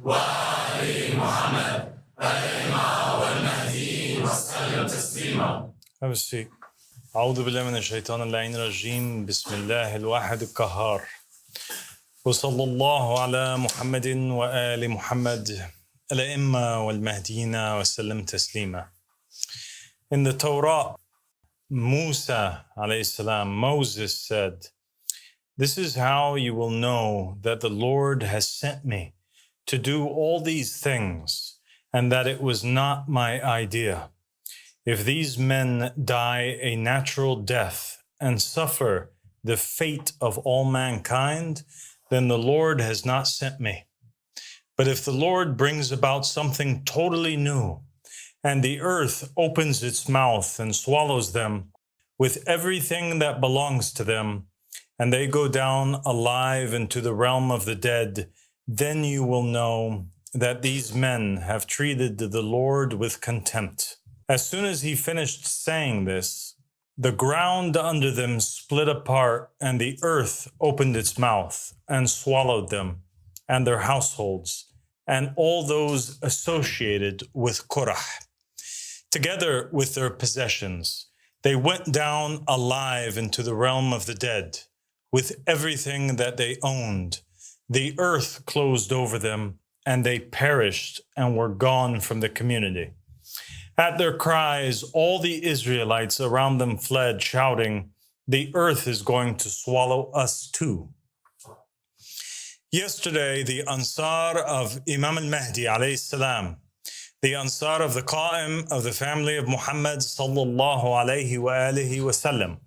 وآل محمد الإمام والمهدي وسلم تسليما. Have a seat. أعوذ بالله من الشيطان اللعين الرجيم. بسم الله الواحد القهار. وصلى الله على محمد وآل محمد الأئمة والمهديين وسلم تسليما. In the Torah, Musa alayhi salam, Moses said, "This is how you will know that the Lord has sent me to do all these things, and that it was not my idea. If these men die a natural death and suffer the fate of all mankind, then the Lord has not sent me. But if the Lord brings about something totally new, and the earth opens its mouth and swallows them with everything that belongs to them, and they go down alive into the realm of the dead, then you will know that these men have treated the Lord with contempt." As soon as he finished saying this, the ground under them split apart, and the earth opened its mouth and swallowed them and their households and all those associated with Korah, together with their possessions. They went down alive into the realm of the dead with everything that they owned. The earth closed over them, and they perished and were gone from the community. At their cries, all the Israelites around them fled, shouting, "The earth is going to swallow us too." Yesterday, the Ansar of Imam al-Mahdi alayhi salam, the Ansar of the Qa'im of the family of Muhammad sallallahu alayhi wa alihi wa sallam,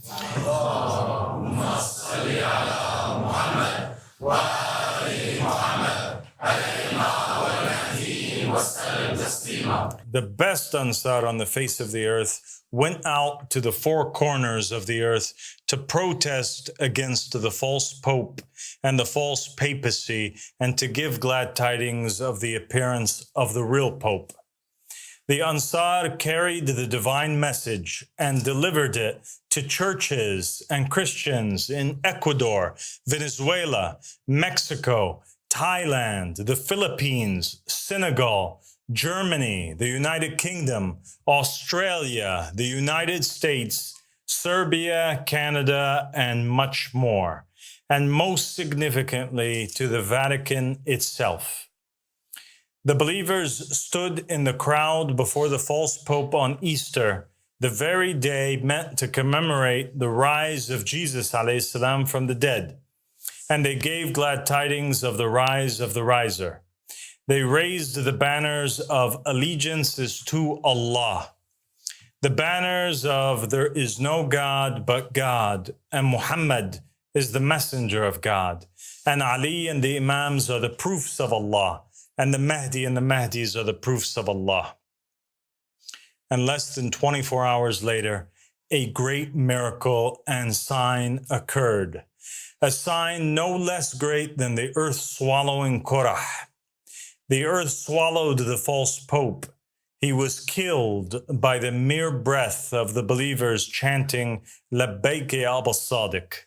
اللهم صل على محمد وآل محمد الإمام والمهدي وسلم تسليما. the best Ansar on the face of the earth, went out to the four corners of the earth to protest against the false pope and the false papacy, and to give glad tidings of the appearance of the real pope. The Ansar carried the divine message and delivered it to churches and Christians in Ecuador, Venezuela, Mexico, Thailand, the Philippines, Senegal, Germany, the United Kingdom, Australia, the United States, Serbia, Canada, and much more, and most significantly to the Vatican itself. The believers stood in the crowd before the false pope on Easter, the very day meant to commemorate the rise of Jesus alayhi salam from the dead, and they gave glad tidings of the rise of the riser. They raised the banners of allegiances to Allah, the banners of there is no God but God, and Muhammad is the messenger of God, and Ali and the Imams are the proofs of Allah, and the Mahdi and the Mahdis are the proofs of Allah. And less than 24 hours later, a great miracle and sign occurred, a sign no less great than the earth swallowing Korah. The earth swallowed the false pope. He was killed by the mere breath of the believers chanting, "Labbaik ya Aba Sadiq."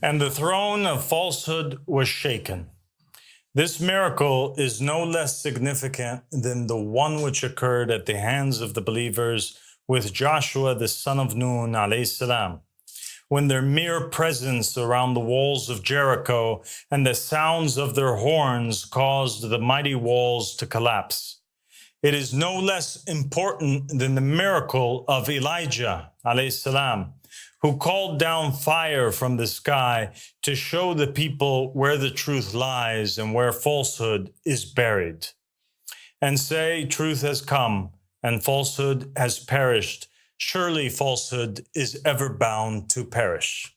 And the throne of falsehood was shaken. This miracle is no less significant than the one which occurred at the hands of the believers with Joshua the son of Nun alayhi salam, when their mere presence around the walls of Jericho and the sounds of their horns caused the mighty walls to collapse. It is no less important than the miracle of Elijah alayhi salam, who called down fire from the sky to show the people where the truth lies and where falsehood is buried, and say, "Truth has come and falsehood has perished. Surely falsehood is ever bound to perish."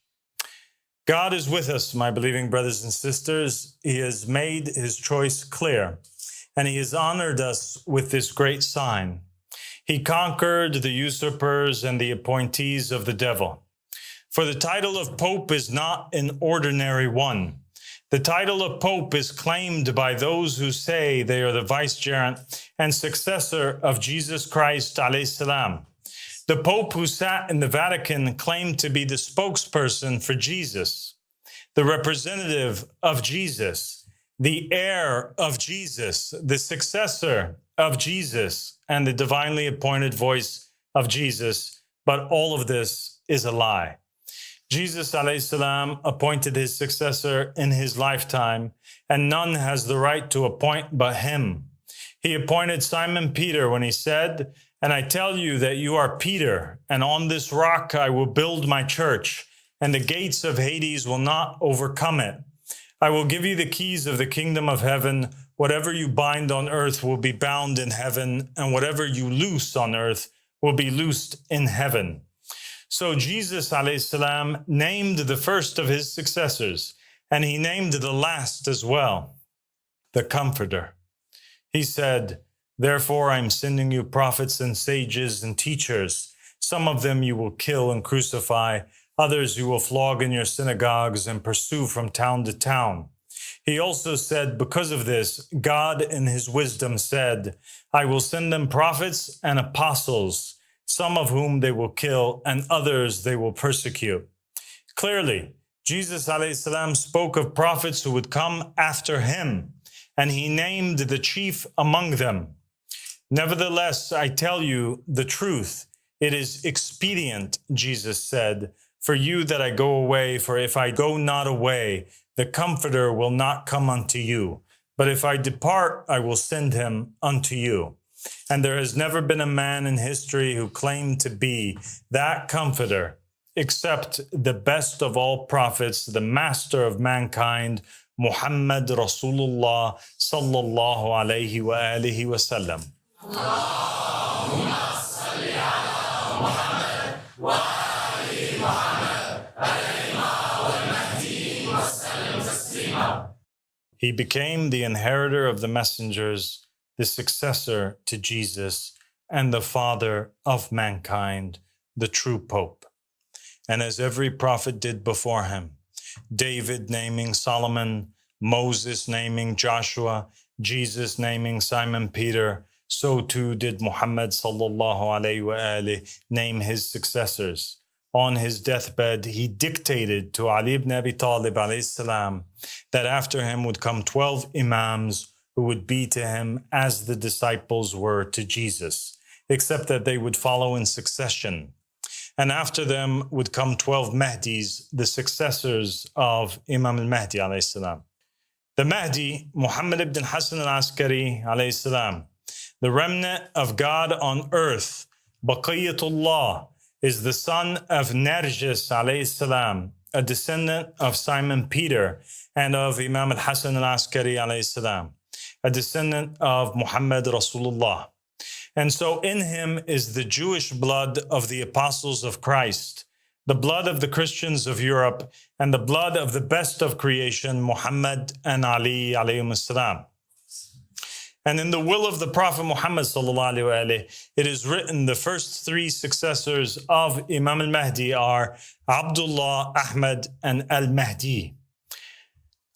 God is with us, my believing brothers and sisters. He has made his choice clear, and he has honored us with this great sign. He conquered the usurpers and the appointees of the devil. For the title of Pope is not an ordinary one, The title of Pope is claimed by those who say they are the vicegerent and successor of Jesus Christ alayhi salam. The Pope who sat in the Vatican claimed to be the spokesperson for Jesus, the representative of Jesus, the heir of Jesus, the successor of Jesus, and the divinely appointed voice of Jesus. But all of this is a lie. Jesus alayhi salam appointed his successor in his lifetime, and none has the right to appoint but him. He appointed Simon Peter when he said, "And I tell you that you are Peter, and on this rock I will build my church, and the gates of Hades will not overcome it. I will give you the keys of the kingdom of heaven. Whatever you bind on earth will be bound in heaven, and whatever you loose on earth will be loosed in heaven." So Jesus alayhi salam named the first of his successors, and he named the last as well, the Comforter. He said, "Therefore I am sending you prophets and sages and teachers. Some of them you will kill and crucify, others you will flog in your synagogues and pursue from town to town." He also said, because of this, God in his wisdom said, "I will send them prophets and apostles, some of whom they will kill, and others they will persecute." Clearly, Jesus alayhi salam spoke of prophets who would come after him, and he named the chief among them. "Nevertheless, I tell you the truth. It is expedient," Jesus said, "for you that I go away, for if I go not away, the Comforter will not come unto you. But if I depart, I will send him unto you." And there has never been a man in history who claimed to be that Comforter, except the best of all prophets, the master of mankind, Muhammad Rasulullah sallallahu alayhi wa alihi wa sallam. Allahumma salli ala Muhammad wa ali Muhammad alayhi wal mahdi wa sallim taslima. He became the inheritor of the messengers, the successor to Jesus, and the father of mankind, the true Pope. And as every prophet did before him, David naming Solomon, Moses naming Joshua, Jesus naming Simon Peter, so too did Muhammad sallallahu alayhi wa alihi name his successors. On his deathbed, he dictated to Ali ibn Abi Talib alayhi salam that after him would come 12 imams who would be to him as the disciples were to Jesus, except that they would follow in succession. And after them would come 12 Mahdis, the successors of Imam al-Mahdi alayhi salam. The Mahdi, Muhammad ibn Hassan al-Askari alayhi salam, the remnant of God on earth, Baqiyatullah, is the son of Narjis alayhi salam, a descendant of Simon Peter and of Imam al-Hassan al-Askari alayhi salam, a descendant of Muhammad Rasulullah. And so in him is the Jewish blood of the apostles of Christ, the blood of the Christians of Europe, and the blood of the best of creation, Muhammad and Ali alayhim salam. And in the will of the Prophet Muhammad sallallahu alayhi wa alihi, it is written the first three successors of Imam al-Mahdi are Abdullah, Ahmad, and al-Mahdi.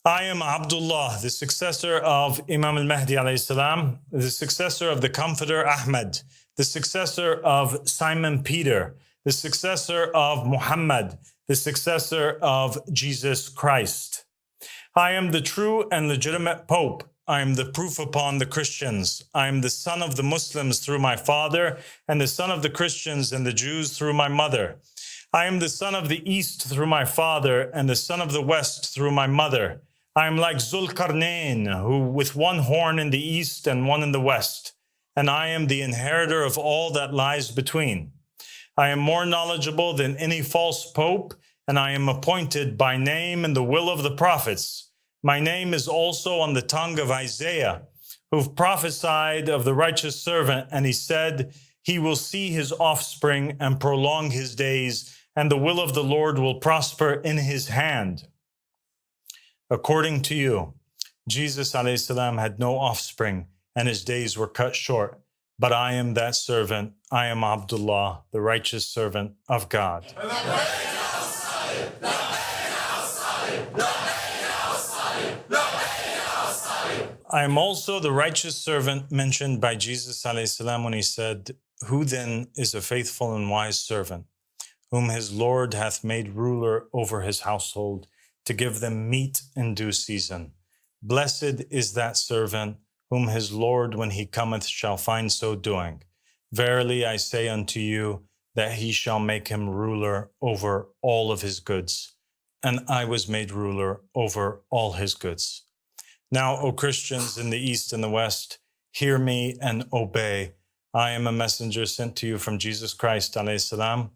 I am Abdullah, the successor of Imam al-Mahdi alayhi salam, the successor of the Comforter Ahmad, the successor of Simon Peter, the successor of Muhammad, the successor of Jesus Christ. I am the true and legitimate Pope. I am the proof upon the Christians. I am the son of the Muslims through my father, and the son of the Christians and the Jews through my mother. I am the son of the East through my father, and the son of the West through my mother. I am like Zulkarnain, who with one horn in the east and one in the west, and I am the inheritor of all that lies between. I am more knowledgeable than any false pope, and I am appointed by name in the will of the prophets. My name is also on the tongue of Isaiah, who prophesied of the righteous servant, and he said, he will see his offspring and prolong his days, and the will of the Lord will prosper in his hand. According to you, Jesus alayhi salam had no offspring, and his days were cut short. But I am that servant. I am Abdullah, the righteous servant of God. I am also the righteous servant mentioned by Jesus alayhi salam when he said, "Who then is a faithful and wise servant, whom his Lord hath made ruler over his household, to give them meat in due season? Blessed is that servant, whom his Lord, when he cometh, shall find so doing. Verily I say unto you, that he shall make him ruler over all of his goods. And I was made ruler over all his goods." Now, O Christians in the East and the West, hear me and obey. I am a messenger sent to you from Jesus Christ, alayhi salam.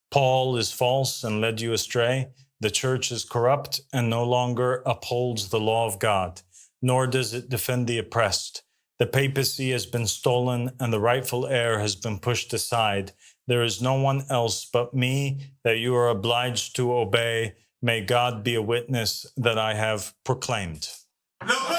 Paul is false and led you astray. The church is corrupt and no longer upholds the law of God, nor does it defend the oppressed. The papacy has been stolen and the rightful heir has been pushed aside. There is no one else but me that you are obliged to obey. May God be a witness that I have proclaimed. لبيك